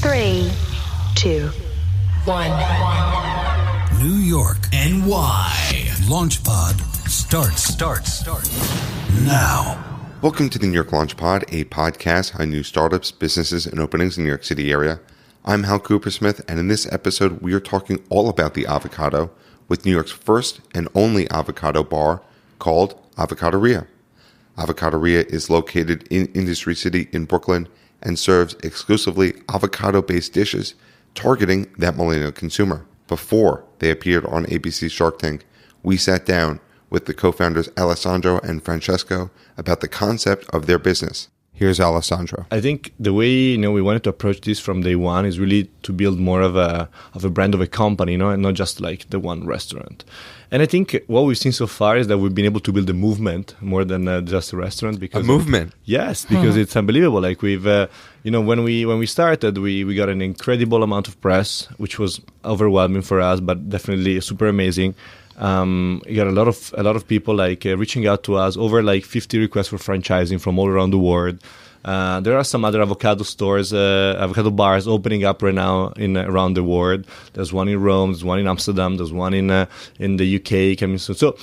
3, 2, 1. New York, NY. LaunchPod starts now. Welcome to the New York LaunchPod, a podcast on new startups, businesses, and openings in the New York City area. I'm Hal Coopersmith, and in this episode, we are talking all about the avocado with New York's first and only avocado bar called Avocaderia. Avocaderia is located in Industry City in Brooklyn and serves exclusively avocado-based dishes targeting that millennial consumer. Before they appeared on ABC's Shark Tank, we sat down with the co-founders Alessandro and Francesco about the concept of their business. Here's Alessandro. I think the way we wanted to approach this from day one is really to build more of a brand of a company, and not just like the one restaurant. And I think what we've seen so far is that we've been able to build a movement more than just a restaurant. Because a movement? Yes, because it's unbelievable. Like we've, when we started, we got an incredible amount of press, which was overwhelming for us, but definitely super amazing. You got a lot of people reaching out to us, over 50 requests for franchising from all around the world. There are some other avocado stores, avocado bars opening up right now around the world. There's one in Rome, there's one in Amsterdam, there's one in the UK coming soon. So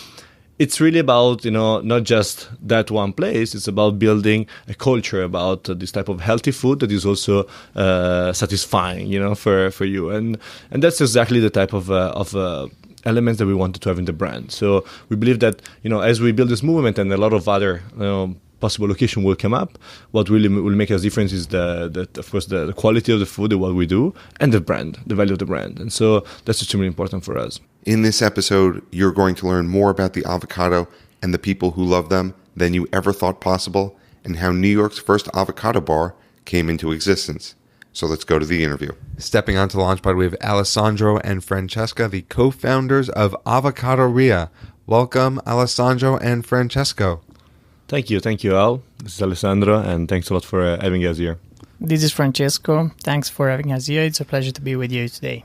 it's really about not just that one place. It's about building a culture about this type of healthy food that is also satisfying, for you. And that's exactly the type of elements that we wanted to have in the brand. So we believe that as we build this movement and a lot of other possible location will come up, what really will make us difference is of course the quality of the food, what we do, and the brand, the value of the brand. And so that's extremely important for us. In this episode, you're going to learn more about the avocado and the people who love them than you ever thought possible, and how New York's first avocado bar came into existence. So let's go to the interview. Stepping onto LaunchPod, we have Alessandro and Francesco, the co-founders of Avocaderia. Welcome, Alessandro and Francesco. Thank you, Al. This is Alessandro, and thanks a lot for having us here. This is Francesco. Thanks for having us here. It's a pleasure to be with you today.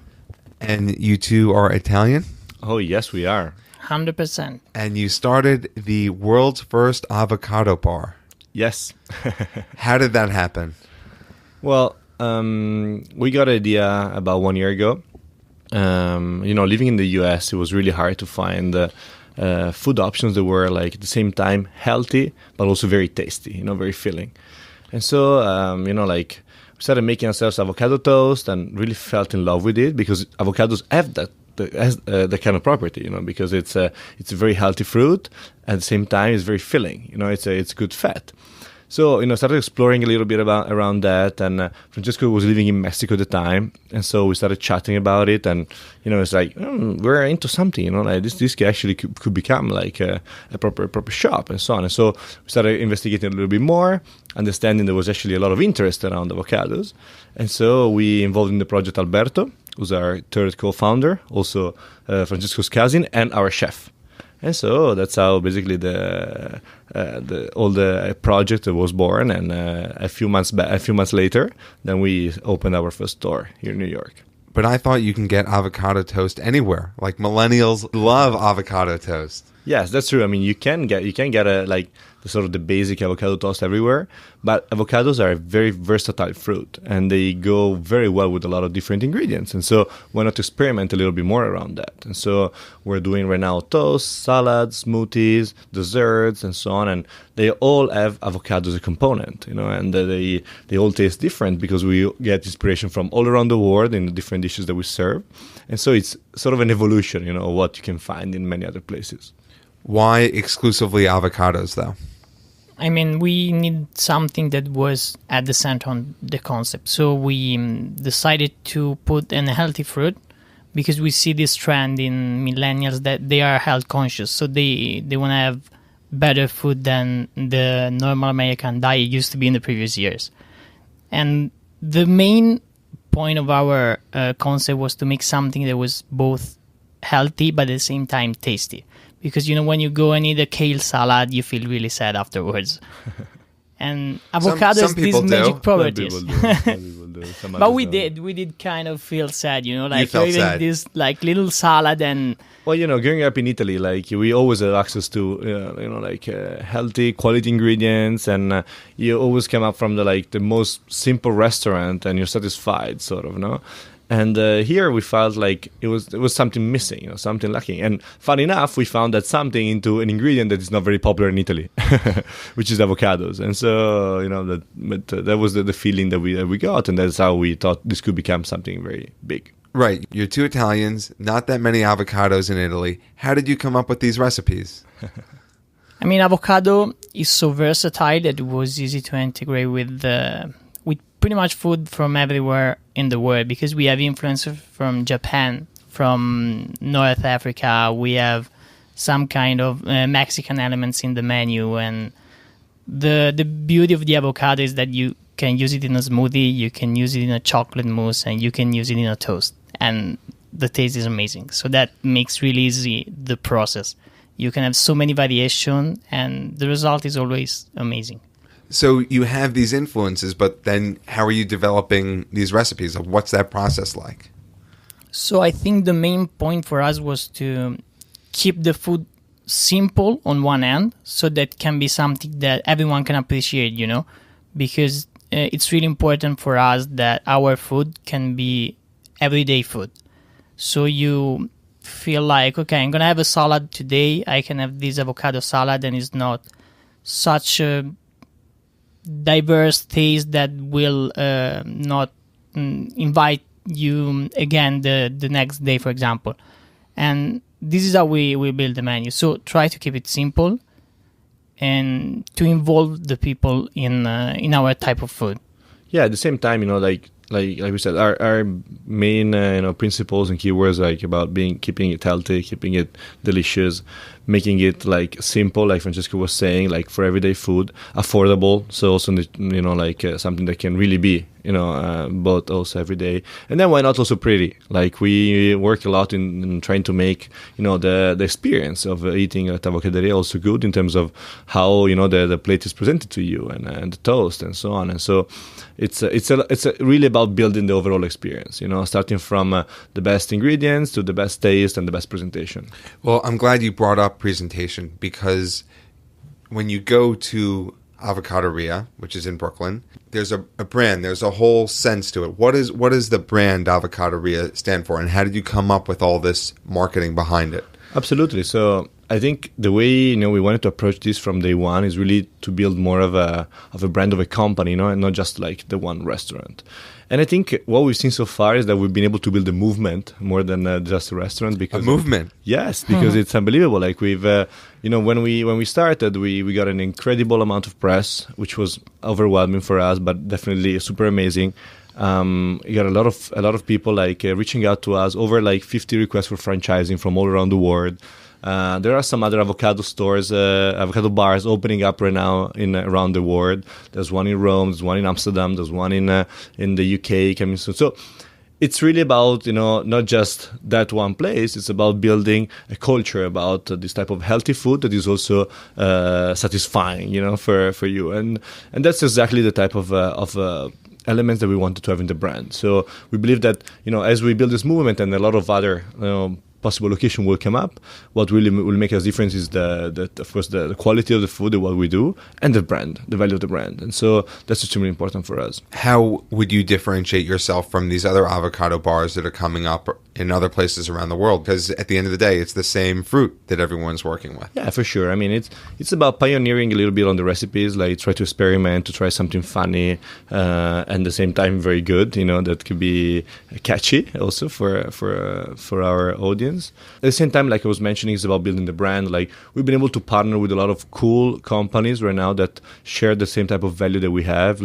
And you two are Italian? Oh, yes, we are. 100%. And you started the world's first avocado bar. Yes. How did that happen? Well, we got an idea about 1 year ago. Living in the US, it was really hard to find food options that were at the same time healthy, but also very tasty, very filling. And so, we started making ourselves avocado toast and really felt in love with it because avocados have that kind of property, because it's a very healthy fruit. At the same time, it's very filling, it's good fat. So, started exploring a little bit around that, and Francesco was living in Mexico at the time, and so we started chatting about it, and, it's we're into something, this actually could become a proper shop, and so on. And so we started investigating a little bit more, understanding there was actually a lot of interest around avocados, and so we involved in the project Alberto, who's our third co-founder, also Francesco's cousin, and our chef. And so that's how basically the project was born. And a few months later, then we opened our first store here in New York. But I thought you can get avocado toast anywhere. Like millennials love avocado toast. Yes, that's true. I mean, you can get the basic avocado toast everywhere, but avocados are a very versatile fruit, and they go very well with a lot of different ingredients. And so why not experiment a little bit more around that? And so we're doing right now toast, salads, smoothies, desserts, and so on. And they all have avocado as a component, and they all taste different because we get inspiration from all around the world in the different dishes that we serve. And so it's sort of an evolution, of what you can find in many other places. Why exclusively avocados, though? I mean, we need something that was at the center on the concept. So we decided to put in a healthy fruit because we see this trend in millennials that they are health conscious. So they want to have better food than the normal American diet used to be in the previous years. And the main point of our concept was to make something that was both healthy but at the same time tasty. Because, when you go and eat a kale salad, you feel really sad afterwards. And avocado has these magic properties. some But others we don't. did kind of feel sad, like felt even sad. this like little salad and Well, growing up in Italy, like we always had access to, healthy, quality ingredients, and you always come up from the most simple restaurant, and you're satisfied, sort of, no. And here we felt like it was something missing, something lacking. And fun enough, we found that something into an ingredient that is not very popular in Italy, which is avocados. And so, that was the feeling that we got, and that's how we thought this could become something very big. Right. You're two Italians, not that many avocados in Italy. How did you come up with these recipes? I mean, avocado is so versatile that it was easy to integrate with pretty much food from everywhere in the world, because we have influence from Japan, from North Africa. We have some kind of Mexican elements in the menu, and the beauty of the avocado is that you can use it in a smoothie, you can use it in a chocolate mousse, and you can use it in a toast, and the taste is amazing. So that makes really easy the process. You can have so many variations, and the result is always amazing. So you have these influences, but then how are you developing these recipes? What's that process like? So I think the main point for us was to keep the food simple on one end, so that can be something that everyone can appreciate, because it's really important for us that our food can be everyday food. So you feel like, okay, I'm going to have a salad today. I can have this avocado salad, and it's not such a diverse taste that will not invite you again the next day, for example. And this is how we build the menu. So try to keep it simple and to involve the people in our type of food. Yeah, at the same time, like we said, our main principles and keywords about keeping it healthy, keeping it delicious, making it simple, like Francesco was saying, for everyday food, affordable. So also something that can really be bought also every day. And then why not also pretty? We work a lot in trying to make the experience of eating at Avocaderia also good in terms of how the plate is presented to you, and the toast and so on. And so it's really about building the overall experience, starting from the best ingredients to the best taste and the best presentation. Well, I'm glad you brought up presentation, because when you go to Avocaderia, which is in Brooklyn, there's a brand, there's a whole sense to it. What is the brand Avocaderia stand for, and how did you come up with all this marketing behind it? Absolutely. So I think the way we wanted to approach this from day one is really to build more of a brand of a company, and not just the one restaurant. And I think what we've seen so far is that we've been able to build a movement more than just a restaurant. Because a movement? Yes, because it's unbelievable. We've, when we started, we got an incredible amount of press, which was overwhelming for us, but definitely super amazing. We got a lot of people reaching out to us, over 50 requests for franchising from all around the world. There are some other avocado stores, avocado bars opening up right now around the world. There's one in Rome, there's one in Amsterdam, there's one in the UK coming soon. So it's really about not just that one place. It's about building a culture about this type of healthy food that is also satisfying, for you. And that's exactly the type of elements that we wanted to have in the brand. So we believe that as we build this movement, and a lot of other possible location will come up, what really will make us difference is of course the quality of the food and what we do, and the brand, the value of the brand. And so that's extremely important for us. How would you differentiate yourself from these other avocado bars that are coming up in other places around the world? Because at the end of the day, it's the same fruit that everyone's working with. Yeah, for sure. I mean, it's about pioneering a little bit on the recipes, try to experiment, to try something funny, and at the same time very good, that could be catchy also for our audience. At the same time, like I was mentioning, it's about building the brand. We've been able to partner with a lot of cool companies right now that share the same type of value that we have,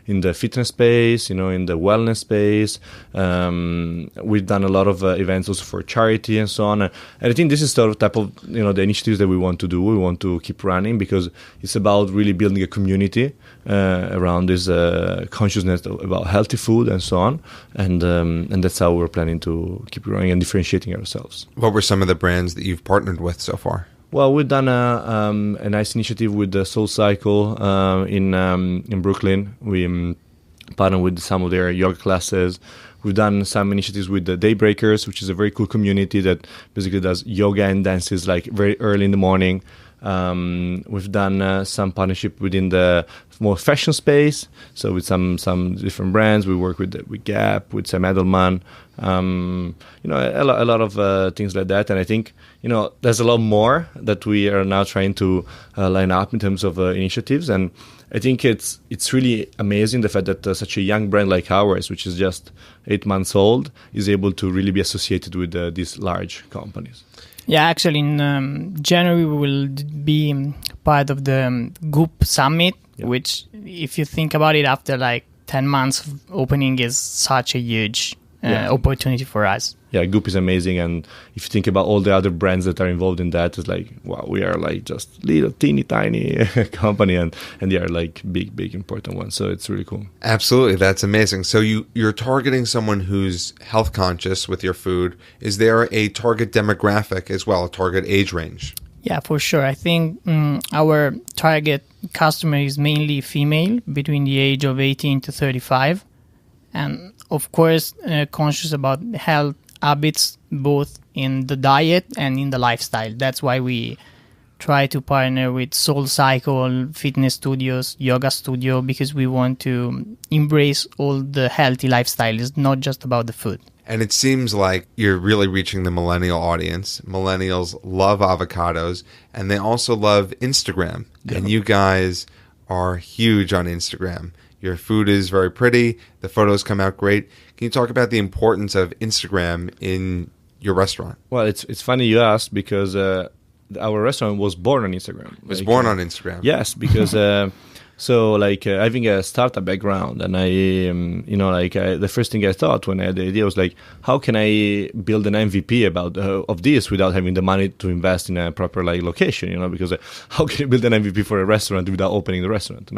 in the fitness space, in the wellness space. We've done a lot of events also for charity and so on. And I think this is the type of, the initiatives that we want to do. We want to keep running, because it's about really building a community around this consciousness about healthy food and so on. And that's how we're planning to keep growing and differentiating ourselves. What were some of the brands that you've partnered with so far? Well, we've done a nice initiative with the SoulCycle in Brooklyn. partnered with some of their yoga classes. We've done some initiatives with the Daybreakers, which is a very cool community that basically does yoga and dances like very early in the morning. We've done some partnership within the more fashion space, so with some different brands. We work with Gap, with Sam Edelman, a lot of things like that. And I think there's a lot more that we are now trying to line up in terms of initiatives. And I think it's really amazing the fact that such a young brand like ours, which is just 8 months old, is able to really be associated with these large companies. Yeah, actually, in January we will be part of the Goop Summit, which, if you think about it, after like 10 months of opening, is such a huge opportunity for us. Yeah, Goop is amazing, and if you think about all the other brands that are involved in that, it's like, wow, we are like just little teeny tiny company, and they are like big important ones. So it's really cool. Absolutely, that's amazing. So you're targeting someone who's health conscious with your food. Is there a target demographic as well, a target age range? Yeah, for sure. I think our target customer is mainly female, between the age of 18 to 35, and of course conscious about health habits, both in the diet and in the lifestyle. That's why we try to partner with SoulCycle, fitness studios, yoga studio, because we want to embrace all the healthy lifestyle. It's not just about the food. And it seems like you're really reaching the millennial audience. Millennials love avocados, and they also love Instagram. Yeah. And you guys are huge on Instagram. Your food is very pretty. The photos come out great. Can you talk about the importance of Instagram in your restaurant? Well, it's funny you asked, because our restaurant was born on Instagram. It was born on Instagram. Yes, because having a startup background, and the first thing I thought when I had the idea was like, how can I build an MVP of this without having the money to invest in a proper location? Because how can you build an MVP for a restaurant without opening the restaurant?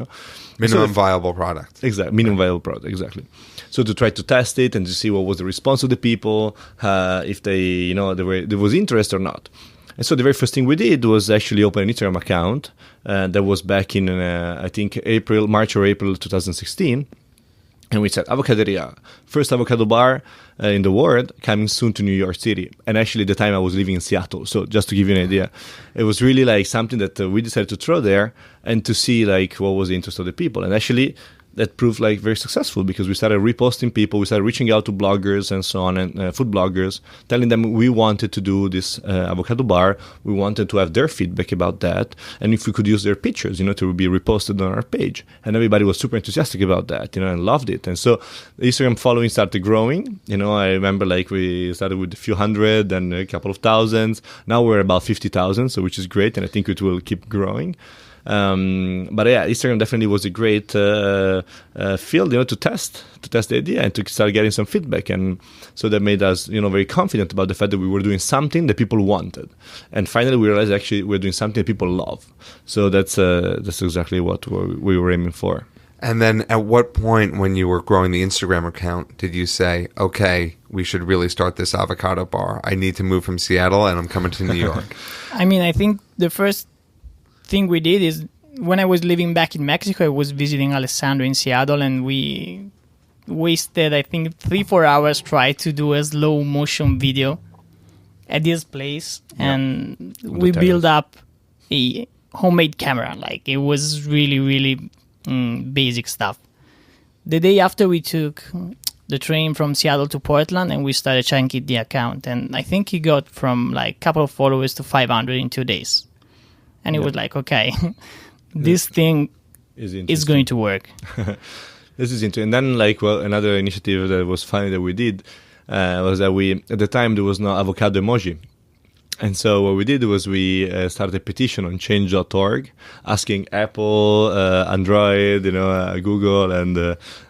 Minimum viable product. Exactly, minimum viable product. Exactly. So to try to test it and to see what was the response of the people, if there was interest or not. And so the very first thing we did was actually open an Instagram account. That was back in, I think, March or April 2016. And we said, Avocaderia, first avocado bar in the world, coming soon to New York City. And actually, at the time, I was living in Seattle. So just to give you an idea, it was really something that we decided to throw there and to see what was the interest of the people. And actually, that proved very successful, because we started reposting people, we started reaching out to bloggers and so on, and food bloggers, telling them we wanted to do this avocado bar, we wanted to have their feedback about that, and if we could use their pictures, to be reposted on our page. And everybody was super enthusiastic about that, and loved it. And so the Instagram following started growing. I remember we started with a few hundred and a couple of thousands. Now we're about 50,000, so which is great, and I think it will keep growing. But yeah, Instagram definitely was a great field, to test the idea and to start getting some feedback, and so that made us, very confident about the fact that we were doing something that people wanted, and finally we realized actually we're doing something that people love. So that's exactly what we were aiming for. And then, at what point, when you were growing the Instagram account, did you say, "Okay, we should really start this avocado bar. I need to move from Seattle, and I'm coming to New York"? I think the first thing we did is, when I was living back in Mexico, I was visiting Alessandro in Seattle, and we wasted, I think, 3-4 hours trying to do a slow motion video at this place. And we built up a homemade camera. It was really, really basic stuff. The day after, we took the train from Seattle to Portland, and we started checking the account. And I think he got from a couple of followers to 500 in 2 days. And it was okay, this thing is going to work. This is interesting. And then, another initiative that was funny that we did was that at the time, there was no avocado emoji. And so what we did was we started a petition on change.org, asking Apple, Android, Google, and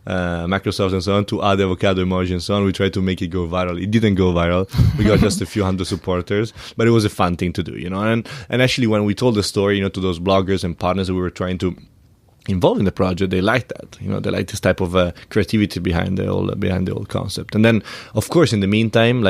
Microsoft and so on to add avocado emoji and so on. We tried to make it go viral. It didn't go viral. We got just a few hundred supporters, but it was a fun thing to do, And actually, when we told the story, to those bloggers and partners that we were trying to involved in the project, they liked that. They liked this type of creativity behind the whole concept. And then, of course, in the meantime,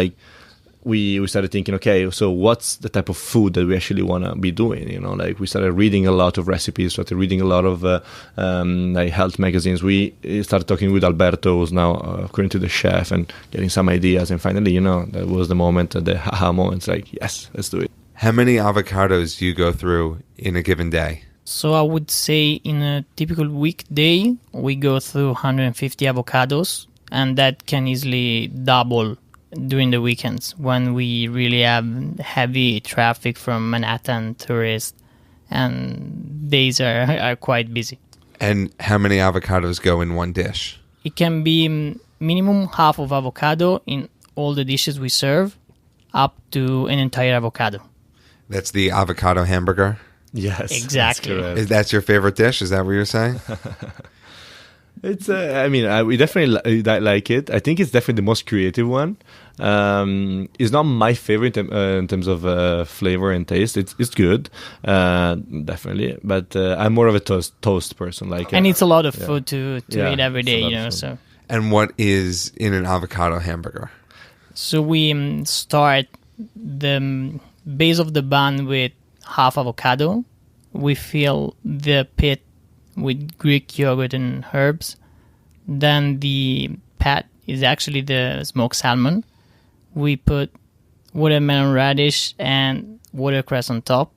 we started thinking, okay, so what's the type of food that we actually want to be doing? Like we started reading a lot of recipes, started reading a lot of like health magazines. We started talking with Alberto, who's now according to the chef, and getting some ideas. And finally, that was the moment, the aha moment. It's like, yes, let's do it. How many avocados do you go through in a given day? So I would say in a typical weekday, we go through 150 avocados, and that can easily double during the weekends when we really have heavy traffic from Manhattan tourists, and days are quite busy. And how many avocados go in one dish? It can be minimum half of avocado in all the dishes we serve, up to an entire avocado. That's the avocado hamburger? Yes, exactly. That's your favorite dish? Is that what you're saying? It's. We definitely like it. I think it's definitely the most creative one. It's not my favorite in terms of flavor and taste. It's good, definitely. But I'm more of a toast person. And it's a lot of food to eat every day, So. And what is in an avocado hamburger? So we start the base of the bun with half avocado. We fill the pit with Greek yogurt and herbs. Then the pat is actually the smoked salmon. We put watermelon radish and watercress on top.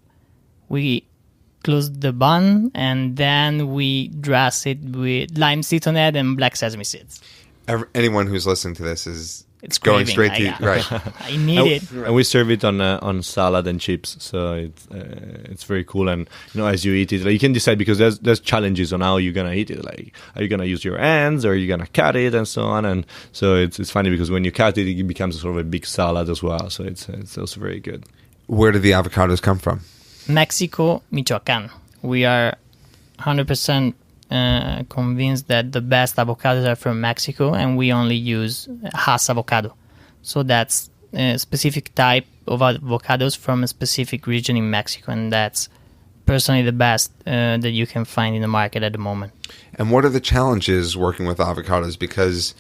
We close the bun, and then we dress it with lime seeds on it and black sesame seeds. Anyone who's listening to this is it's going craving, straight to right. I need it. And we serve it on salad and chips, so it's very cool. And as you eat it, like, you can decide, because there's challenges on how you're gonna eat it. Like, are you gonna use your hands, or are you gonna cut it, and so on. And so it's funny, because when you cut it, it becomes sort of a big salad as well. So it's also very good. Where do the avocados come from? Mexico, Michoacan. We are 100% convinced that the best avocados are from Mexico, and we only use Hass avocado. So that's a specific type of avocados from a specific region in Mexico, and that's personally the best that you can find in the market at the moment. And what are the challenges working with avocados? Because,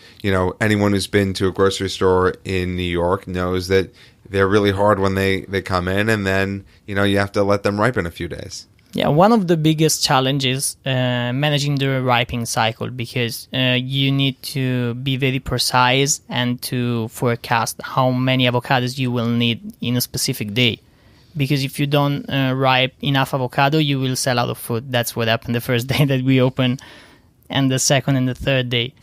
anyone who's been to a grocery store in New York knows that they're really hard when they come in, and then, you have to let them ripen a few days. Yeah, one of the biggest challenges managing the ripening cycle, because you need to be very precise and to forecast how many avocados you will need in a specific day. Because if you don't ripe enough avocado, you will sell out of food. That's what happened the first day that we opened, and the second and the third day.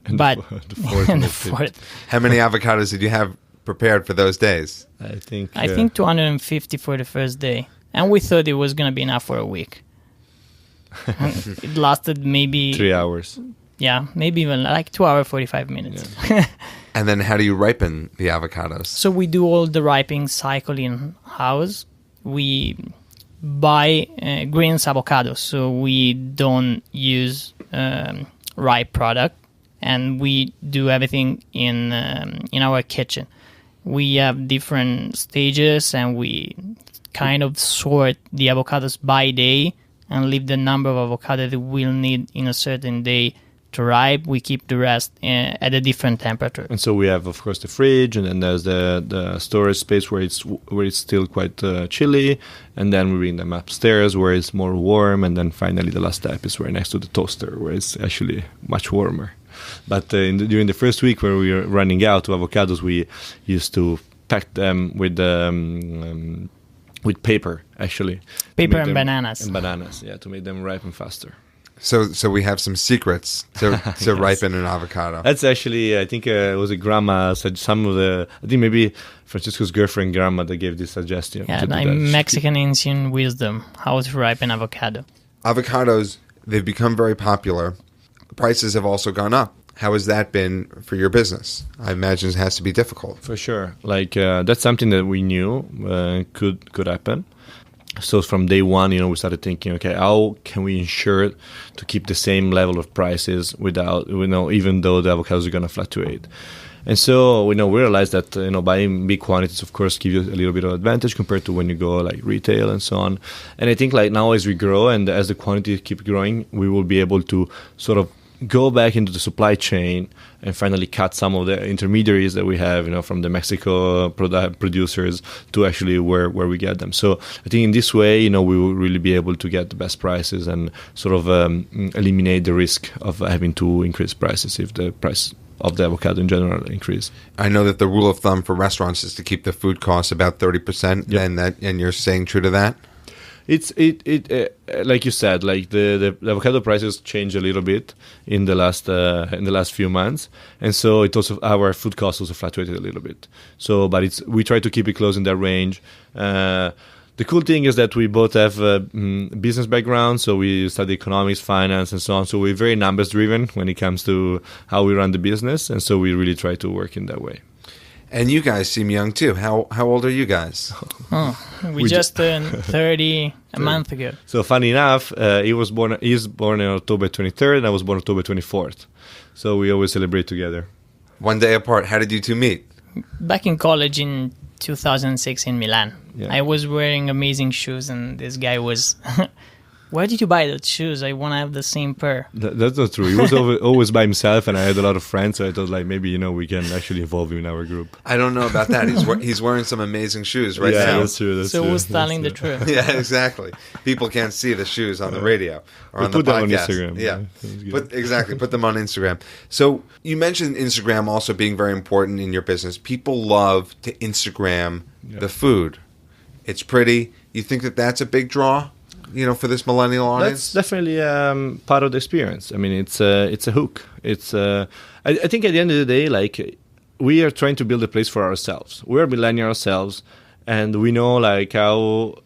The fourth and the fourth. How many avocados did you have prepared for those days? I think 250 for the first day. And we thought it was going to be enough for a week. It lasted maybe 3 hours. Yeah, maybe even like 2 hours, 45 minutes. Yeah. And then how do you ripen the avocados? So we do all the ripening cycle in-house. We buy greens avocados, so we don't use ripe product, and we do everything in our kitchen. We have different stages, and we kind of sort the avocados by day and leave the number of avocado that we'll need in a certain day to ripe. We keep the rest at a different temperature. And so we have, of course, the fridge, and then there's the storage space where it's still quite chilly, and then we bring them upstairs where it's more warm, and then finally the last step is right next to the toaster where it's actually much warmer. But during the first week where we were running out of avocados, we used to pack them with paper, actually. Paper and bananas. And bananas, yeah, to make them ripen faster. So we have some secrets to Yes. ripen an avocado. That's actually, I think it was a grandma said I think maybe Francesco's girlfriend grandma that gave this suggestion. Yeah, to do like that. Mexican ancient wisdom, how to ripen avocado. Avocados, they've become very popular. Prices have also gone up. How has that been for your business? I imagine it has to be difficult. For sure. Like, that's something that we knew could happen. So from day one, we started thinking, okay, how can we ensure to keep the same level of prices without, even though the avocados are going to fluctuate? And so, we realized that, buying big quantities, of course, give you a little bit of advantage compared to when you go like retail and so on. And I think like now as we grow and as the quantity keep growing, we will be able to sort of go back into the supply chain and finally cut some of the intermediaries that we have, from the Mexico producers to actually where we get them. So I think in this way, we will really be able to get the best prices and sort of eliminate the risk of having to increase prices if the price of the avocado in general increase. I know that the rule of thumb for restaurants is to keep the food costs about 30%, and you're saying true to that? It's like you said, like the avocado prices change a little bit in the last few months, and so it also our food costs also fluctuated a little bit. So, but we try to keep it close in that range. The cool thing is that we both have business background, so we study economics, finance, and so on. So we're very numbers driven when it comes to how we run the business, and so we really try to work in that way. And you guys seem young too. How old are you guys? We just turned 30 a month ago. So funny enough, he's born on October 23rd, and I was born October 24th. So we always celebrate together. One day apart. How did you two meet? Back in college in 2006 in Milan. Yeah. I was wearing amazing shoes, and this guy was... Where did you buy those shoes? I want to have the same pair. That's not true. He was always by himself, and I had a lot of friends, so I thought, like, maybe, we can actually involve him in our group. I don't know about that. He's wearing some amazing shoes right now. Yeah, that's true. So who's telling the truth? Yeah, exactly. People can't see the shoes on the radio or on the podcast. Put them on Instagram. Yeah, put them on Instagram. So you mentioned Instagram also being very important in your business. People love to Instagram the food. It's pretty. You think that that's a big draw? For this millennial audience? That's definitely part of the experience. I mean, it's a hook. It's I think at the end of the day, like, we are trying to build a place for ourselves. We're millennial ourselves, and we know like how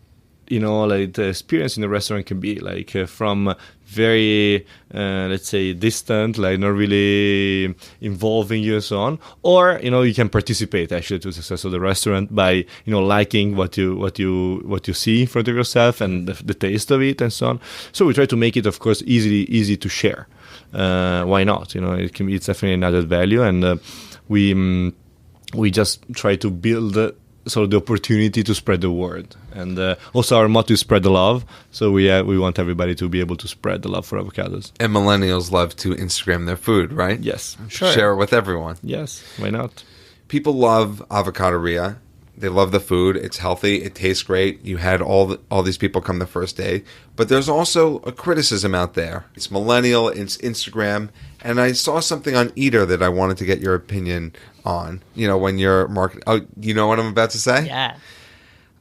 like the experience in the restaurant can be like from very let's say distant, like not really involving you and so on, or you can participate actually to the success of the restaurant by liking what you see in front of yourself and the taste of it and so on. So we try to make it, of course, easy to share. Why not? It's definitely an added value, and we just try to build sort of the opportunity to spread the word. And also our motto is spread the love. So we want everybody to be able to spread the love for avocados. And millennials love to Instagram their food, right? Yes. Sure. Share it with everyone. Yes. Why not? People love Avocaderia. They love the food. It's healthy. It tastes great. You had all these people come the first day. But there's also a criticism out there. It's millennial. It's Instagram. And I saw something on Eater that I wanted to get your opinion on. When you're marketing. Oh, you know what I'm about to say? Yeah.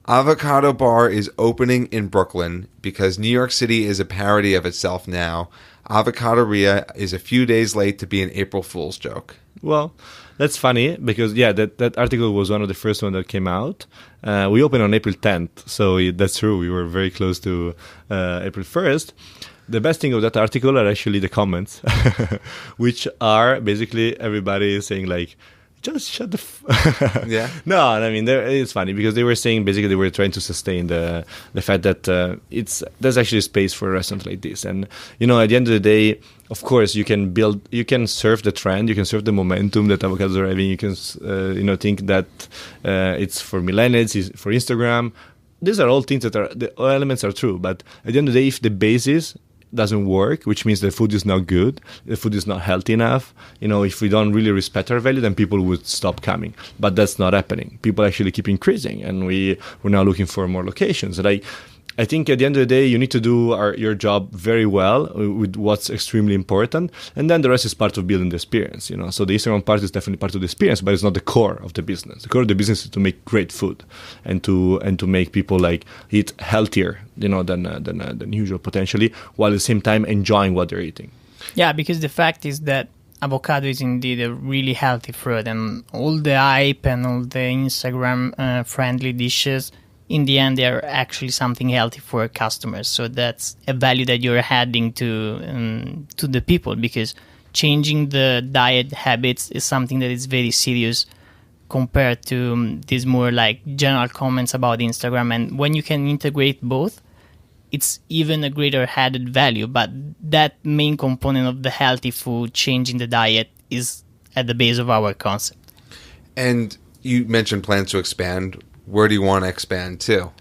Avocado Bar is opening in Brooklyn because New York City is a parody of itself now. Avocaderia is a few days late to be an April Fool's joke. Well, that's funny because, that article was one of the first one that came out. We opened on April 10th, so that's true. We were very close to April 1st. The best thing of that article are actually the comments, which are basically everybody saying like, just shut the Yeah. No, I mean, it's funny because they were saying basically they were trying to sustain the fact that there's actually space for a restaurant like this. And, at the end of the day, of course, you can surf the trend, you can surf the momentum that avocados are having. You can, think that it's for millennials, it's for Instagram. These are all things that the elements are true. But at the end of the day, if the basis doesn't work, which means the food is not good, the food is not healthy enough, if we don't really respect our value, then people would stop coming. But that's not happening. People actually keep increasing, and we're now looking for more locations. And I think at the end of the day, you need to do your job very well with what's extremely important, and then the rest is part of building the experience. So the Instagram part is definitely part of the experience, but it's not the core of the business. The core of the business is to make great food and to make people like eat healthier, than usual potentially, while at the same time enjoying what they're eating. Yeah, because the fact is that avocado is indeed a really healthy fruit, and all the hype and all the Instagram friendly dishes, in the end, they are actually something healthy for customers. So that's a value that you're adding to the people, because changing the diet habits is something that is very serious compared to these more like general comments about Instagram. And when you can integrate both, it's even a greater added value. But that main component of the healthy food, changing the diet, is at the base of our concept. And you mentioned plans to expand. Where do you want to expand to?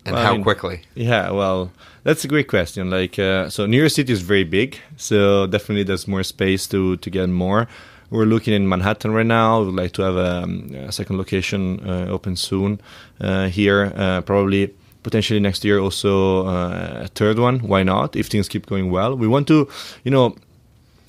And Well, how quickly? Yeah, well, that's a great question. Like, so New York City is very big, so definitely there's more space to get more. We're looking in Manhattan right now. We'd like to have a second location open soon here, probably potentially next year also a third one. Why not? If things keep going well, we want to,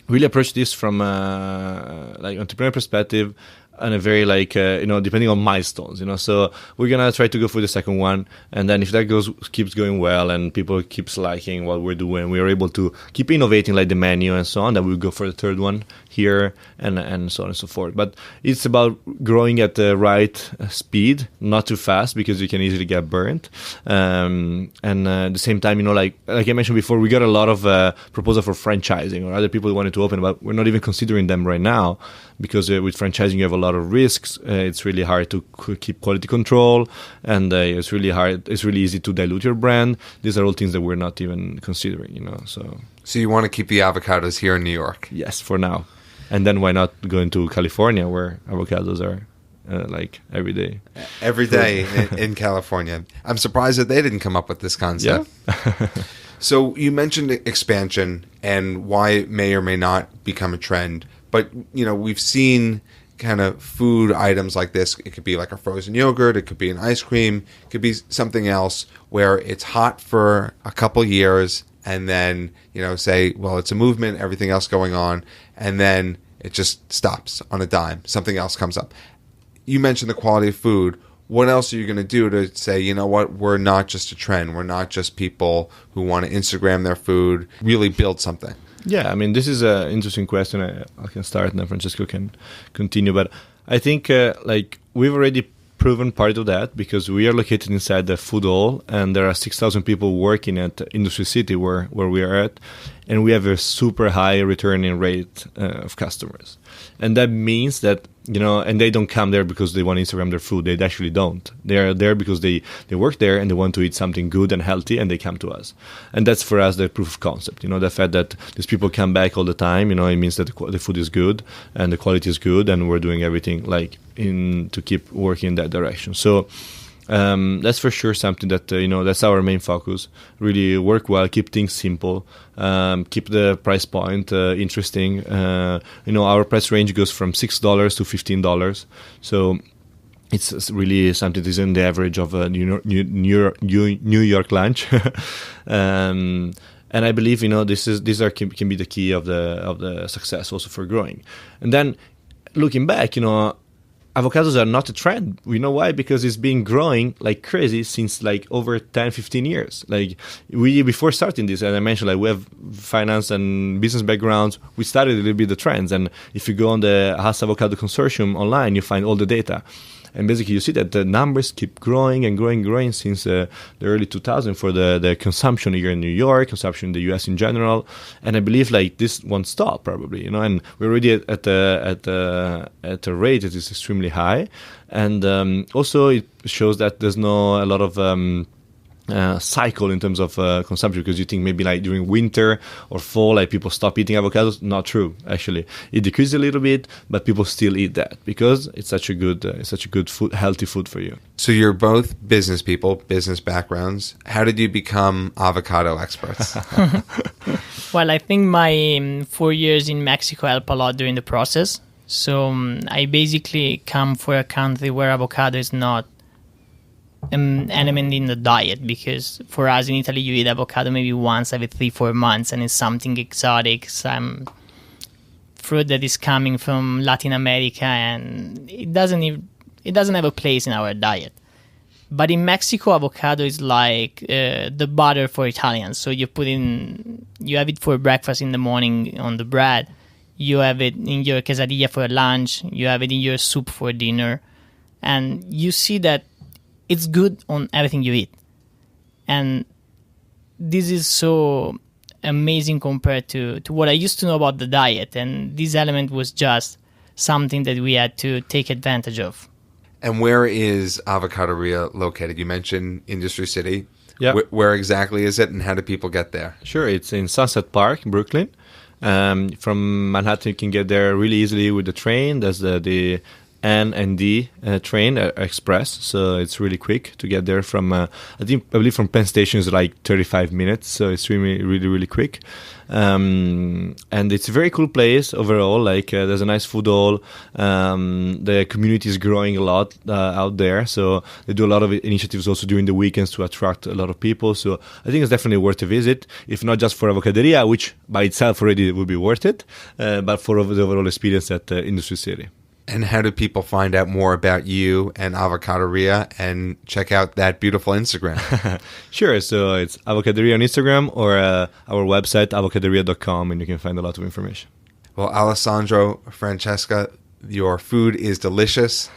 really approach this from like entrepreneur perspective. And a very depending on milestones, So we're gonna try to go for the second one, and then if that keeps going well, and people keeps liking what we're doing, we are able to keep innovating like the menu and so on. Then we'll go for the third one here, and so on and so forth. But it's about growing at the right speed, not too fast, because you can easily get burnt. And at the same time, like I mentioned before, we got a lot of proposal for franchising or other people who wanted to open, but we're not even considering them right now. Because with franchising, you have a lot of risks. It's really hard to keep quality control, and it's really hard. It's really easy to dilute your brand. These are all things that we're not even considering, So you want to keep the avocados here in New York? Yes, for now. And then why not go into California, where avocados are like every day? Every day in California. I'm surprised that they didn't come up with this concept. Yeah. So you mentioned expansion and why it may or may not become a trend. But, we've seen kind of food items like this. It could be like a frozen yogurt. It could be an ice cream. It could be something else where it's hot for a couple years and then, say, well, it's a movement, everything else going on. And then it just stops on a dime. Something else comes up. You mentioned the quality of food. What else are you going to do to say, you know what, we're not just a trend. We're not just people who want to Instagram their food, really build something. Yeah, I mean, this is an interesting question. I can start and then Francesco can continue. But I think we've already proven part of that because we are located inside the food hall and there are 6,000 people working at Industry City where we are at. And we have a super high returning rate of customers. And that means that, and they don't come there because they want to Instagram their food. They actually don't. They are there because they work there and they want to eat something good and healthy and they come to us. And that's for us the proof of concept. The fact that these people come back all the time, it means that the food is good and the quality is good and we're doing everything to keep working in that direction. So that's for sure something that, that's our main focus. Really work well, keep things simple, keep the price point interesting. Our price range goes from $6 to $15. So it's really something that is in the average of a New York lunch. And I believe, these can be the key of the success also for growing. And then looking back, avocados are not a trend. We know why? Because it's been growing like crazy since over 10, 15 years. Before starting this, and I mentioned we have finance and business backgrounds, we studied a little bit the trends. And if you go on the Haas Avocado Consortium online, you find all the data. And basically you see that the numbers keep growing and growing since the early 2000s for the consumption here in New York, consumption in the US in general. And I believe this won't stop probably, and we're already at a rate that is extremely high. And also it shows that there's a lot of cycle in terms of consumption, because you think maybe during winter or fall people stop eating avocados. Not true, actually. It decreases a little bit, but people still eat that because it's such a good food, healthy food for you. So you're both business people, business backgrounds. How did you become avocado experts? Well, I think my 4 years in Mexico helped a lot during the process. So I basically come from a country where avocado is not an element in the diet, because for us in Italy you eat avocado maybe once every 3-4 months, and it's something exotic, some fruit that is coming from Latin America, and it doesn't have a place in our diet. But in Mexico, avocado is like the butter for Italians. So you have it for breakfast in the morning on the bread, you have it in your quesadilla for lunch, you have it in your soup for dinner, and you see that it's good on everything you eat. And this is so amazing compared to what I used to know about the diet. And this element was just something that we had to take advantage of. And where is Avocaderia located? You mentioned Industry City. Yeah. Where exactly is it, and how do people get there? Sure, it's in Sunset Park, Brooklyn. From Manhattan, you can get there really easily with the train. There's the N and D train express, so it's really quick to get there from. I believe from Penn Station is like 35 minutes, so it's really quick. And it's a very cool place overall. Like there's a nice food hall. The community is growing a lot out there, so they do a lot of initiatives also during the weekends to attract a lot of people. So I think it's definitely worth a visit, if not just for Avocaderia, which by itself already would be worth it, but for the overall experience at Industry City. And how do people find out more about you and Avocado Reah and check out that beautiful Instagram? Sure. So it's Avocaderia on Instagram or our website, avocaderia.com, and you can find a lot of information. Well, Alessandro, Francesco, your food is delicious.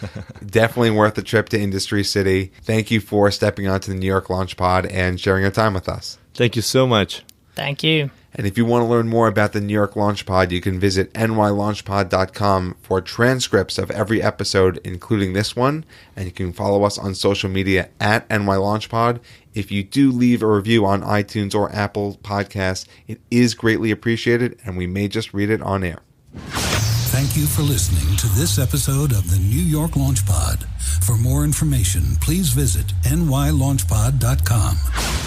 Definitely worth the trip to Industry City. Thank you for stepping onto the New York Launch Pod and sharing your time with us. Thank you so much. Thank you. And if you want to learn more about the New York Launch Pod, you can visit nylaunchpod.com for transcripts of every episode, including this one. And you can follow us on social media at nylaunchpod. If you do leave a review on iTunes or Apple Podcasts, it is greatly appreciated, and we may just read it on air. Thank you for listening to this episode of the New York Launch Pod. For more information, please visit nylaunchpod.com.